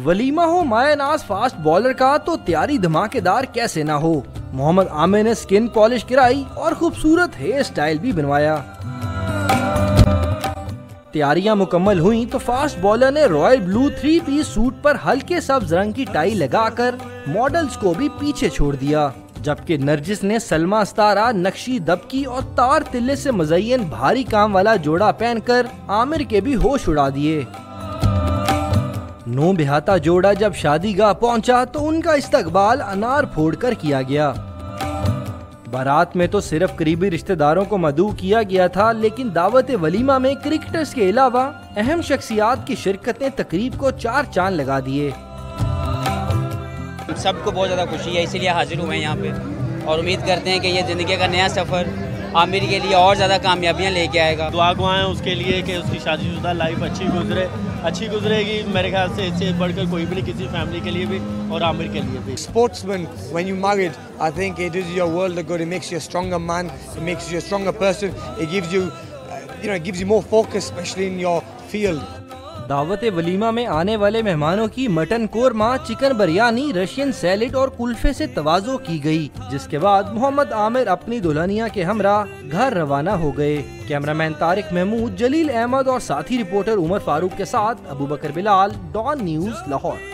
वलीमा हो मायानाज fast bowler का तो तैयारी धमाकेदार कैसे ना हो। मोहम्मद आमिर ने स्किन पॉलिश कराई और खूबसूरत हेयर स्टाइल भी बनवाया। तैयारियां मुकम्मल हुई तो फास्ट बॉलर ने रॉयल ब्लू 3 पीस सूट पर हल्के सब्ज रंग की टाई लगाकर मॉडल्स को भी पीछे छोड़ दिया, जबकि नरजिस ने सलमा अस्तारा, नक्शी दबकी और तार तिल्ले से मुज़य्यन भारी काम वाला जोड़ा पहनकर आमिर के भी होश उड़ा दिए। नो बिहाता जोड़ा जब शादीगाह पहुंचा तो उनका इस्तकबाल अनार फोड़कर किया गया। बारात में तो सिर्फ करीबी रिश्तेदारों को मदऊ किया गया था, लेकिन दावत वलीमा में क्रिकेटर्स के अलावा अहम शख्सियात की शिरकत ने तकरीब को 4 चांद लगा दिए। सबको बहुत ज़्यादा खुशी है, इसीलिए हाजिर हुए हैं यहाँ पे और उम्मीद करते हैं कि ये ज़िंदगी का नया सफ़र आमिर के लिए और ज़्यादा कामयाबियाँ लेके आएगा। दुआ हैं उसके लिए कि उसकी शादीशुदा लाइफ अच्छी गुजरेगी। मेरे ख्याल से इससे बढ़कर कोई भी नहीं, किसी फैमिली के लिए भी और आमिर के लिए भी। Sportsman, when you married, I think it does your world a good. It makes you a stronger man. It makes you a stronger person. It gives you, it gives you more focus, especially in your field. दावत वलीमा में आने वाले मेहमानों की mutton korma, chicken biryani, Russian salad और कुल्फे से तवाज़ो की गई, जिसके बाद मोहम्मद आमिर अपनी दुल्हनिया के हमरा घर रवाना हो गए। कैमरामैन तारिक महमूद, जलील अहमद और साथी रिपोर्टर उमर फारूक के साथ अबू बकर बिलाल, डॉन न्यूज़, लाहौर।